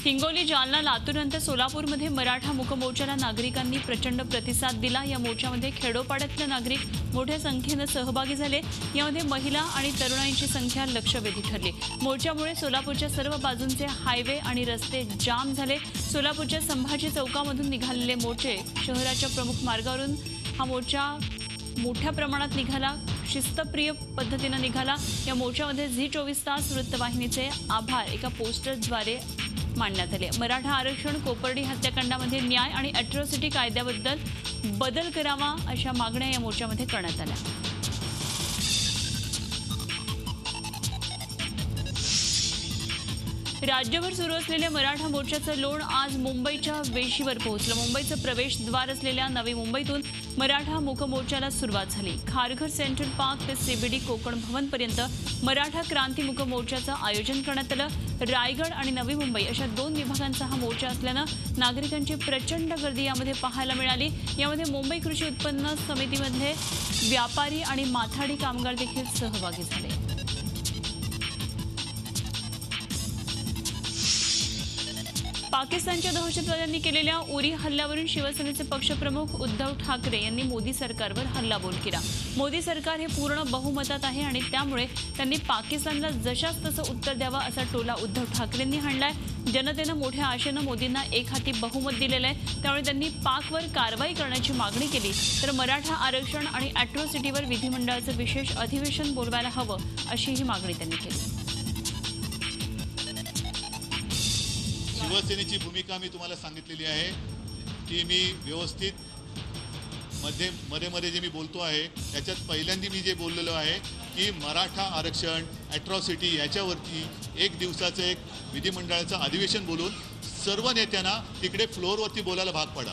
हिंगोली, जालना, लातूरनंतर सोलापूरमध्ये मराठा मूकमोर्चाला नागरिकांनी प्रचंड प्रतिसाद दिला। या मोर्चामध्ये खेडोपाड्यातले नागरिक मोठ्या संख्येने सहभागी झाले। यामध्ये महिला आणि तरुणांची संख्या लक्षवेधी ठरली। मोर्चामुळे सोलापूरच्या सर्व बाजूंचे हायवे आणि रस्ते जाम झाले। सोलापूरच्या संभाजी चौकामधून निघालेले मोर्चे शहराच्या प्रमुख मार्गावरून हा मोर्चा मोठ्या प्रमाणात निघाला, शिस्तप्रिय पद्धतीने निघाला। या मोर्चामध्ये झी 24 तास वृत्तवाहिनीचे आभार एका पोस्टरद्वारे मांडण्यात आले। मराठा आरक्षण, कोपर्डी हत्याकांडामध्ये न्याय आणि अॅट्रॉसिटी कायद्याबद्दल बदल करावा अशा मागण्या या मोर्चामध्ये करण्यात आल्या। राज्यभर सुरू असलेल्या मराठा मोर्चाचं लोण आज मुंबईच्या वेशीवर पोहोचलं। मुंबईचं प्रवेशद्वार असलेल्या नवी मुंबईतून मराठा मूकमोर्चाला सुरुवात झाली। खारघर सेंट्रल पार्क ते सीबीडी कोकण भवनपर्यंत मराठा क्रांती मूकमोर्चाचं आयोजन करण्यात आलं। रायगड आणि नवी मुंबई अशा 2 विभागांचा हा मोर्चा असल्यानं नागरिकांची प्रचंड गर्दी यामध्ये पाहायला मिळाली। यामध्ये मुंबई कृषी उत्पन्न समितीमधले व्यापारी आणि माथाडी कामगार देखील सहभागी झाले। पाकिस्तानच्या दहशतवाद्यांनी केलेल्या उरी हल्ल्यावरून शिवसेनेचे पक्षप्रमुख उद्धव ठाकरे यांनी मोदी सरकारवर हल्लाबोल केला। मोदी सरकार हे पूर्ण बहुमतात आहे आणि त्यामुळे त्यांनी पाकिस्तानला जशास तसं उत्तर द्यावं असा टोला उद्धव ठाकरेंनी हाणलाय। जनतेनं मोठ्या आशेनं मोदींना एक हाती बहुमत दिलेलं आहे, त्यामुळे त्यांनी पाकवर कारवाई करण्याची मागणी केली। तर मराठा आरक्षण आणि अॅट्रॉसिटीवर विधिमंडळाचं विशेष अधिवेशन बोलवायला हवं अशीही मागणी त्यांनी केली। शिवसेनेची भूमिका मी तुम्हाला सांगितलेली आहे की मी व्यवस्थित मध्ये जे मी बोलतो आहे त्याच्यात पहिल्यांदा मी जे बोललेलो आहे की मराठा आरक्षण, अॅट्रॉसिटी याच्यावरती एक दिवसाचं एक विधिमंडळाचं अधिवेशन बोलून सर्व नेत्यांना तिकडे फ्लोअरवरती बोलायला भाग पडा।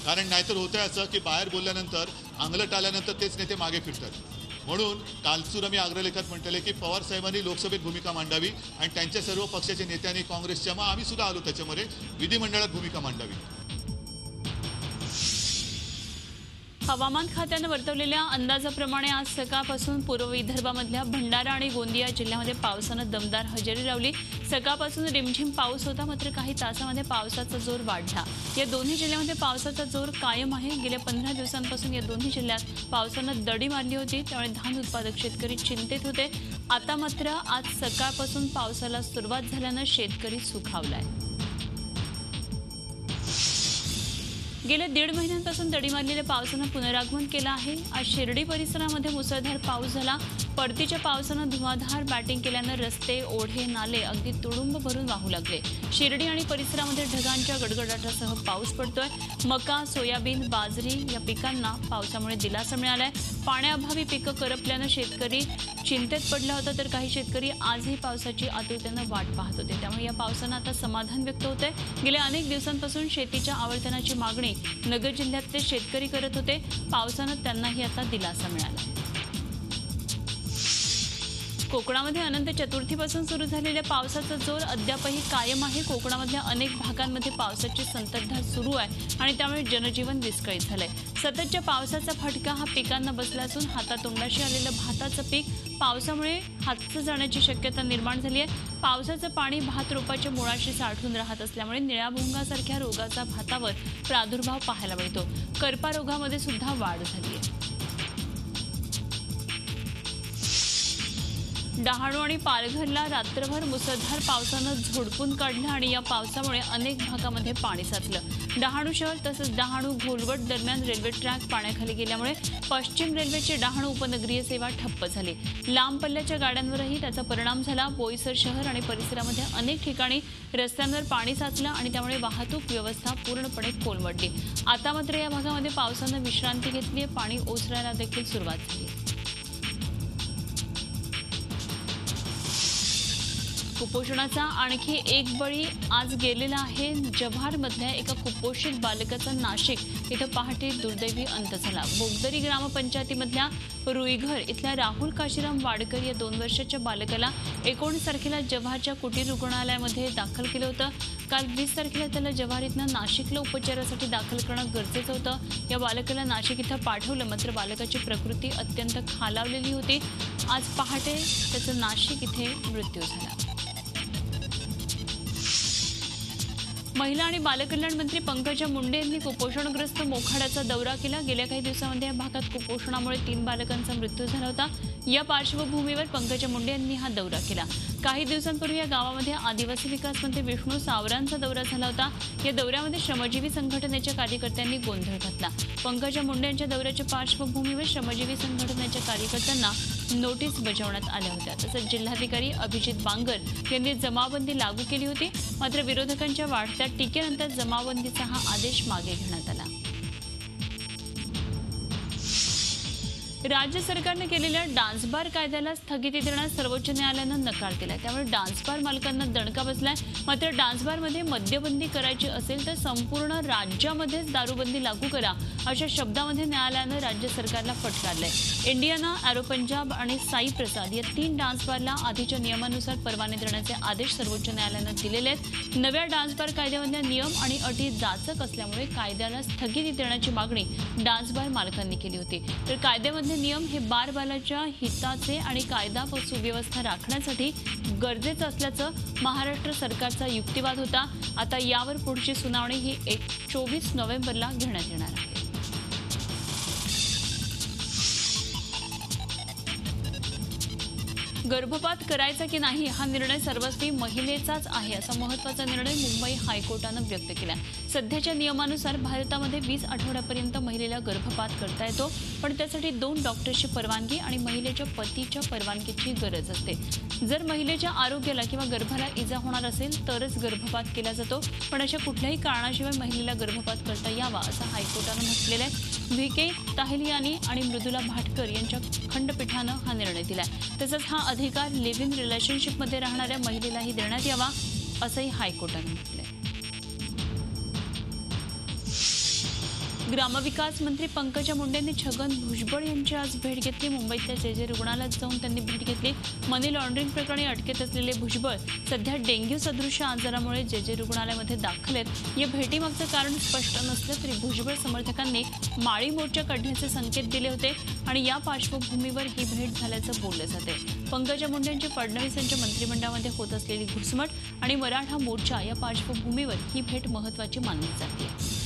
कारण नाहीतर होतं असं की बाहेर बोलल्यानंतर अंगलट आल्यानंतर तेच नेते मागे फिरतात। म्हणून कालसूर मी अग्रलेखात म्हटले की पवार साहेबांनी लोकसभेत भूमिका मांडावी आणि त्यांच्या सर्व पक्षाच्या नेत्यांनी, काँग्रेसच्या, मग आम्ही सुद्धा आलो त्याच्यामध्ये, विधिमंडळात भूमिका मांडावी। हवामान खात्यानं वर्तवलेल्या अंदाजाप्रमाणे आज सकाळपासून पूर्व विदर्भामधल्या भंडारा आणि गोंदिया जिल्ह्यामध्ये पावसानं दमदार हजेरी लावली। सकाळपासून रिमझिम पाऊस होता, मात्र काही तासामध्ये पावसाचा जोर वाढला। या दोन्ही जिल्ह्यामध्ये पावसाचा जोर कायम आहे। गेल्या 15 दिवसांपासून या दोन्ही जिल्ह्यात पावसानं दडी मारली होती, त्यामुळे धान उत्पादक शेतकरी चिंतेत होते। आता मात्र आज सकाळपासून पावसाला सुरुवात झाल्यानं शेतकरी सुखावलाय। गेल्या 1.5 महिन्यांपासून दडी मारलेल्या पावसानं पुनरागमन केलं आहे। आज शिर्डी परिसरामध्ये मुसळधार पाऊस झाला। परतीच्या पावसानं धुवाधार बॅटिंग केल्यानं रस्ते, ओढे, नाले अगदी तुडुंब भरून वाहू लागले। शिर्डी आणि परिसरामध्ये ढगांच्या गडगडाटासह पाऊस पडतोय। मका, सोयाबीन, बाजरी या पिकांना पावसामुळे दिलासा मिळालाय। पाण्याअभावी पिकं करपल्यानं शेतकरी चिंतेत पडला होता, तर काही शेतकरी आजही पावसाची आतुरतेनं वाट पाहत होते। त्यामुळे या पावसानं आता समाधान व्यक्त होतंय। गेल्या अनेक दिवसांपासून शेतीच्या आवर्तनाची मागणी नगर जिल्ह्यातले शेतकरी करत होते। पावसानं त्यांनाही आता दिलासा मिळाला। कोकणामध्ये अनंत चतुर्थीपासून सुरू झालेल्या पावसाचा जोर अद्यापही कायम आहे। कोकणामधल्या अनेक भागांमध्ये पावसाची संततधार सुरू आहे आणि त्यामुळे जनजीवन विस्कळीत झालंय। सततच्या पावसाचा फटका हा पिकांना बसला असून हातातोंडाशी आलेलं भाताचं पीक पावसामुळे हातचं जाण्याची शक्यता निर्माण झाली आहे। पावसाचं पाणी भात रोपाच्या मुळाशी साठून राहत असल्यामुळे निळ्या भुंगासारख्या रोगाचा भातावर प्रादुर्भाव पाहायला मिळतो। करपा रोगामध्ये सुद्धा वाढ झाली आहे। डहाणू आणि पालघरला रात्रभर मुसळधार पावसानं झोडपून काढलं आणि या पावसामुळे अनेक भागामध्ये पाणी साचलं। डहाणू शहर तसंच डहाणू घोलवड दरम्यान रेल्वे ट्रॅक पाण्याखाली गेल्यामुळे पश्चिम रेल्वेची डहाणू उपनगरीय सेवा ठप्प झाली। लांब पल्ल्याच्या गाड्यांवरही त्याचा परिणाम झाला। बोईसर शहर आणि परिसरामध्ये अनेक ठिकाणी रस्त्यांवर पाणी साचलं आणि त्यामुळे वाहतूक व्यवस्था पूर्णपणे कोलमडली। आता मात्र या भागामध्ये पावसानं विश्रांती घेतली आहे। पाणी ओसरायला देखील सुरुवात झाली। कुपोषणाचा आणखी एक बळी आज गेलेला आहे। जव्हारमधल्या एका कुपोषित बालकाचा नाशिक इथं पहाटे दुर्दैवी अंत झाला। बोगदरी ग्रामपंचायतीमधल्या रुईघर इथल्या राहुल काशीराम वाडकर या 2 वर्षाच्या बालकाला 19 तारखेला जव्हारच्या कुटीर रुग्णालयामध्ये दाखल केलं होतं। काल 20 तारखेला त्याला जव्हार इथनं नाशिकला उपचारासाठी दाखल करणं गरजेचं होतं। या बालकाला नाशिक इथं पाठवलं, मात्र बालकाची प्रकृती अत्यंत खालावलेली होती। आज पहाटे त्याचा नाशिक इथे मृत्यू झाला। महिला आणि बालकल्याण मंत्री पंकजा मुंडे यांनी कुपोषणग्रस्त मोखाड्याचा दौरा केला। गेल्या काही दिवसांमध्ये या भागात कुपोषणामुळे 3 बालकांचा मृत्यू झाला होता। या पार्श्वभूमीवर पंकजा मुंडे यांनी हा दौरा केला। काही दिवसांपूर्वी या गावामध्ये आदिवासी विकास मंत्री विष्णू सावरांचा दौरा झाला होता। या दौऱ्यामध्ये श्रमजीवी संघटनेच्या कार्यकर्त्यांनी गोंधळ घातला। पंकजा मुंडे यांच्या दौऱ्याच्या पार्श्वभूमीवर श्रमजीवी संघटनेच्या कार्यकर्त्यांना नोटीस बजावण्यात आल्या होत्या। तसंच जिल्हाधिकारी अभिजित बांगर यांनी जमावबंदी लागू केली होती। मात्र विरोधकांच्या वाढत्या टीकेनंतर जमावबंदीचा हा आदेश मागे घेण्यात आला। राज्य सरकारने केलेल्या डान्स बार कायद्याला स्थगिती देण्यास सर्वोच्च न्यायालयानं नकार दिलाय। त्यामुळे डान्स बार मालकांना दणका बसलाय। मात्र डान्स बारमध्ये मद्यबंदी करायची असेल तर संपूर्ण राज्यामध्येच दारूबंदी लागू करा, अशा शब्दामध्ये न्यायालयानं राज्य सरकारला फटकारलंय। इंडियाना, एरो पंजाब आणि साई प्रसाद या 3 डान्स बारला आधीच्या नियमानुसार परवाने देण्याचे आदेश सर्वोच्च न्यायालयानं दिलेले आहेत। नव्या डान्स बार कायद्यामधल्या नियम आणि अटी जाचक असल्यामुळे कायद्याला स्थगिती देण्याची मागणी डान्स बार मालकांनी केली होती। तर कायद्यामध्ये नियम हे बारबालाच्या हिताचे आणि कायदा व सुव्यवस्था राखण्यासाठी गरजेचं असल्याचं महाराष्ट्र सरकारचा युक्तिवाद होता। आता यावर पुढची सुनावणी ही 24 नोव्हेंबरला घेण्यात येणार आहे। गर्भपात करायचा की नाही हा निर्णय सर्वस्वी महिलेचाच आहे, असा महत्त्वाचा निर्णय मुंबई हायकोर्टानं व्यक्त केला। सध्याच्या नियमानुसार भारतामध्ये 20 आठवड्यापर्यंत महिलेला गर्भपात करता येतो, पण त्यासाठी 2 डॉक्टरची परवानगी आणि महिलेच्या पतीच्या परवानगीची गरज असते। जर महिलेच्या आरोग्याला किंवा गर्भाला इजा होणार असेल तरच गर्भपात केला जातो, पण अशा कुठल्याही कारणाशिवाय महिलेला गर्भपात करता यावा असं हायकोर्टानं म्हटलेलं आहे। व्ही.के. ताहिलियानी आणि मृदुला भाटकर यांच्या खंडपीठानं हा निर्णय दिलाय। तसंच हा अधिकार लिव्ह इन रिलेशनशिपमध्ये राहणाऱ्या महिलेलाही देण्यात यावा, असंही हायकोर्टानं म्हटलंय। ग्रामविकास मंत्री पंकजा मुंडे यांनी छगन भुजबळ यांची आज भेट घेतली। मुंबईतल्या जे रुग्णालयात जाऊन त्यांनी भेट घेतली। मनी लॉन्ड्रिंग प्रकरणी अटकेत असलेले भुजबळ सध्या डेंग्यू सदृश आजारामुळे जे रुग्णालयामध्ये दाखल आहेत। या भेटीमागचं कारण स्पष्ट नसलं तरी भुजबळ समर्थकांनी माळी मोर्चा काढण्याचे संकेत दिले होते आणि या पार्श्वभूमीवर ही भेट झाल्याचं बोललं जाते। पंकजा मुंडे यांची फडणवीस यांच्या मंत्रिमंडळामध्ये होत असलेली घुसमट आणि मराठा मोर्चा या पार्श्वभूमीवर ही भेट महत्त्वाची मानली जाते।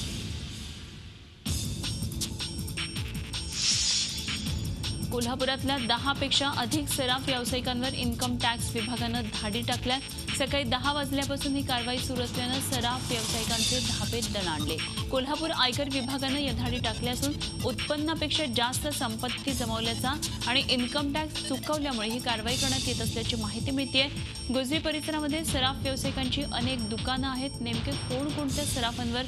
कोल्हापुरातल्या 10 पेक्षा अधिक सराफ व्यावसायिकांवर इन्कम टॅक्स विभागानं धाडी टाकल्या। सकाळी 10 वाजल्यापासून ही कारवाई सुरू असल्यानं सराफ व्यावसायिकांचे धाबे दणाणले। कोल्हापूर आयकर विभागानं या धाडी टाकल्या असून उत्पन्नापेक्षा जास्त संपत्ती जमवल्याचा आणि इन्कम टॅक्स चुकवल्यामुळे ही कारवाई करण्यात येत असल्याची माहिती मिळतेय। गुजरी परिसरामध्ये सराफ व्यावसायिकांची अनेक दुकानं आहेत। नेमके कोणकोणत्या सराफांवर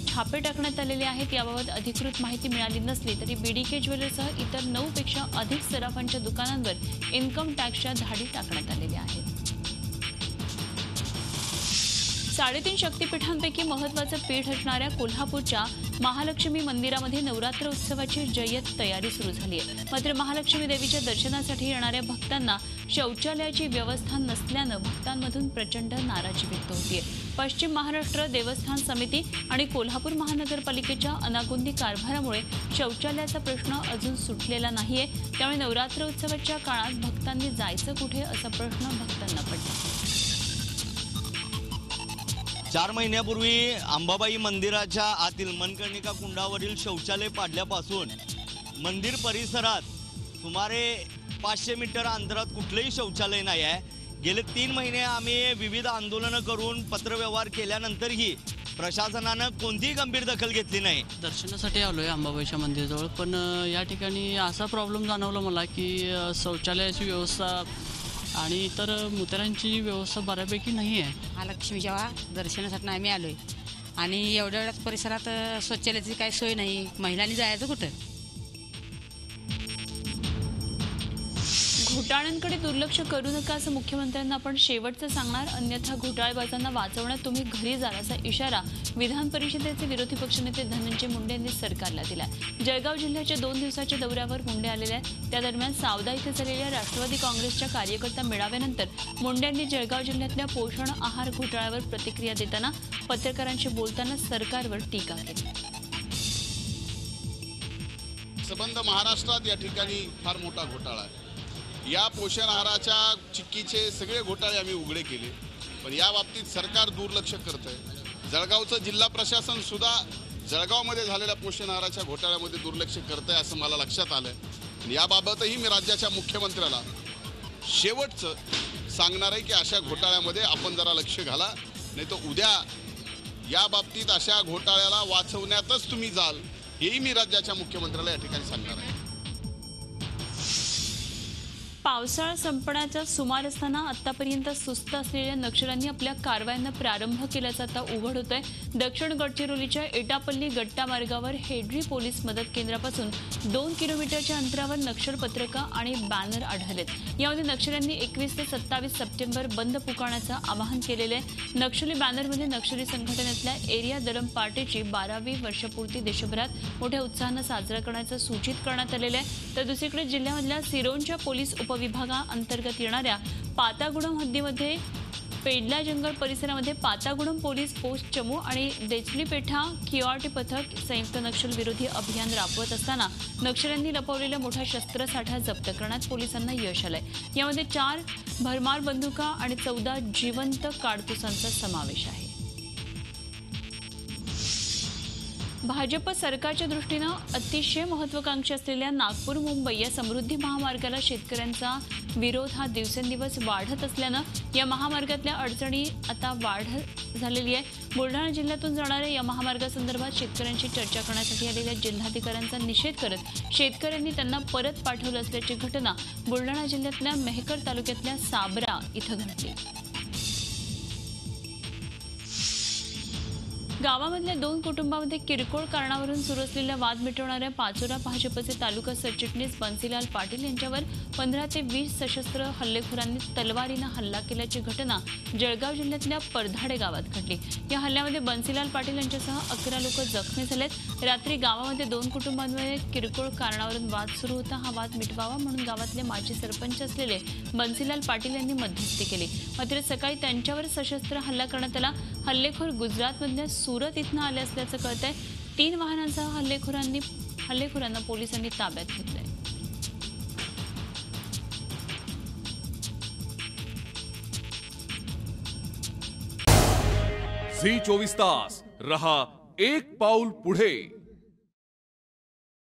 छापे टाकण्यात आलेले आहेत याबाबत अधिकृत माहिती मिळाली नसली तरी बीडीके ज्वेलर्ससह इतर 9 पेक्षा अधिक सराफांच्या दुकानांवर इन्कम टॅक्सच्या धाडी टाकण्यात आलेल्या आहेत। 3.5 शक्तिपीठांपैकी महत्त्वाचं पीठ असणाऱ्या कोल्हापूरच्या महालक्ष्मी मंदिरामध्ये नवरात्र उत्सवाची जय्यत तयारी सुरू झाली आहे। मात्र महालक्ष्मी देवीच्या दर्शनासाठी येणाऱ्या भक्तांना शौचालयाची व्यवस्था नसल्यानं भक्तांमधून प्रचंड नाराजी व्यक्त होतीये। पश्चिम महाराष्ट्र देवस्थान समिती आणि कोल्हापूर महानगरपालिकेच्या अनागोंदी कारभारामुळे शौचालयाचा प्रश्न अजून सुटलेला नाहीये। त्यामुळे नवरात्र उत्सवाच्या काळात भक्तांनी जायचं कुठे असा प्रश्न भक्तांना पडला। 4 महिन्यापूर्वी अंबाबाई मंदिराच्या आतील मनकर्णिका कुंडावरील शौचालय पाडल्यापासून मंदिर परिसरात सुमारे 500 मीटर अंतरात कुठलंही शौचालय नाही आहे। गेले 3 महिने आम्ही विविध आंदोलनं करून पत्रव्यवहार केल्यानंतरही प्रशासनानं कोणतीही गंभीर दखल घेतली नाही। दर्शनासाठी आलोय अंबाबाईच्या मंदिराजवळ, पण या ठिकाणी असा प्रॉब्लेम जाणवला मला की शौचालयाची व्यवस्था आणि इतर मुतरांची व्यवस्था बऱ्यापैकी नाही आहे। महालक्ष्मीच्या दर्शनासाठी आम्ही आलोय आणि एवढ्या परिसरात शौचालयाची काही सोय नाही। महिलांनी जायचं कुठं? घोटाळ्यांकडे दुर्लक्ष करू नका असं मुख्यमंत्र्यांना आपण शेवटचं सांगणार, अन्यथा घोटाळेबाजांना वाचवण्यात तुम्ही घरी जाल असा इशारा विधान परिषदेचे विरोधी पक्षनेते धनंजय मुंडे यांनी सरकारला दिला। जळगाव जिल्ह्याच्या 2 दिवसाच्या दौऱ्यावर मुंडे आलेले आहेत। त्या दरम्यान सावदा इथे झालेल्या राष्ट्रवादी काँग्रेसच्या कार्यकर्ता मेळाव्यानंतर मुंडे यांनी जळगाव जिल्ह्यातल्या पोषण आहार घोटाळ्यावर प्रतिक्रिया देताना पत्रकारांशी बोलताना सरकारवर टीका केली। संबंध महाराष्ट्रात या ठिकाणी फार मोठा घोटाळा आहे। या पोषण आहाराच्या चिक्कीचे सगळे घोटाळे आम्ही उघडे केले पण या बाबतीत सरकार दुर्लक्ष करतंय। जळगावचं जिल्हा प्रशासन सुद्धा जळगावमध्ये झालेल्या पोषण आहाराच्या घोटाळ्यामध्ये दुर्लक्ष करतंय असं मला लक्षात आलंय। आणि याबाबतही मी राज्याच्या मुख्यमंत्र्याला शेवटचं सांगणार आहे की अशा घोटाळ्यामध्ये आपण जरा लक्ष घाला, नाही तर उद्या या बाबतीत अशा घोटाळ्याला वाचवण्यातच तुम्ही जाल, हेही मी राज्याच्या मुख्यमंत्र्याला या ठिकाणी सांगणार आहे। पावसाळा संपण्याचा सुमार असताना आतापर्यंत सुस्त असलेल्या नक्षल्यांनी आपल्या कारवायांना प्रारंभ केल्याचं आता उघड होतंय। दक्षिण गडचिरोलीच्या एटापल्ली गट्टा मार्गावर हेडरी पोलीस मदत केंद्रापासून 2 किलोमीटरच्या अंतरावर नक्षल पत्रकं आणि बॅनर आढळलेत। यामध्ये नक्षल्यांनी 21 ते 27 सप्टेंबर बंद पुकारण्याचं आवाहन केलेलं आहे। नक्षली बॅनरमध्ये नक्षली संघटनेतल्या एरिया दरम पार्टीची 12वी वर्षपूर्ती देशभरात मोठ्या उत्साहानं साजरा करण्याचं सूचित करण्यात आलेलं आहे। तर दुसरीकडे जिल्ह्यामधल्या सिरोंचा पोलीस उपविभागाअंतर्गत येणाऱ्या पातागुडम हद्दीमध्ये पेडला जंगल परिसरामध्ये पातागुडम पोलीस पोस्ट चमू आणि देचलीपेठा किआरटी पथक संयुक्त नक्षल विरोधी अभियान राबवत असताना नक्षल्यांनी लपवलेला मोठा शस्त्रसाठा जप्त करण्यात पोलिसांना यश आलंय। यामध्ये 4 भरमार बंदुका आणि 14 जिवंत काडतुसांचा समावेश आहे। भाजप सरकारच्या दृष्टीनं अतिशय महत्त्वाकांक्षी असलेल्या नागपूर मुंबई या समृद्धी महामार्गाला शेतकऱ्यांचा विरोध हा दिवसेंदिवस वाढत असल्यानं या महामार्गातल्या अडचणी आता वाढ झालेली आहे। बुलढाणा जिल्ह्यातून जाणाऱ्या या महामार्गासंदर्भात शेतकऱ्यांशी चर्चा करण्यासाठी आलेल्या जिल्हाधिकाऱ्यांचा निषेध करत शेतकऱ्यांनी त्यांना परत पाठवलं असल्याची घटना बुलढाणा जिल्ह्यातल्या मेहकर तालुक्यातल्या साबरा इथं घडली। गावामधल्या 2 कुटुंबांमध्ये किरकोळ कारणावरून सुरू असलेला वाद मिटवणाऱ्या पाचोरा भाजपचे तालुका सरचिटणीस बन्सीलाल पाटील यांच्यावर 15 ते 20 सशस्त्र हल्लेखोरांनी तलवारीनं हल्ला केल्याची घटना जळगाव जिल्ह्यातल्या परधाडे गावात घडली। या हल्ल्यामध्ये बन्सीलाल पाटील यांच्यासह 11 लोक जखमी झालेत। रात्री गावामध्ये 2 कुटुंबांमध्ये किरकोळ कारणावरून वाद सुरू होता। हा वाद मिटवावा म्हणून गावातले माजी सरपंच असलेले बन्सीलाल पाटील यांनी मध्यस्थी केली। मात्र सकाळी त्यांच्यावर सशस्त्र हल्ला करण्यात आला। हल्लेखोर गुजरातमधल्या सुरत इथनं आले असल्याचं कळतंय। 3 वाहनांसह हल्लेखोरांना पोलिसांनी ताब्यात घेतलंय। झी 24 तास रहा एक पाऊल पुढे।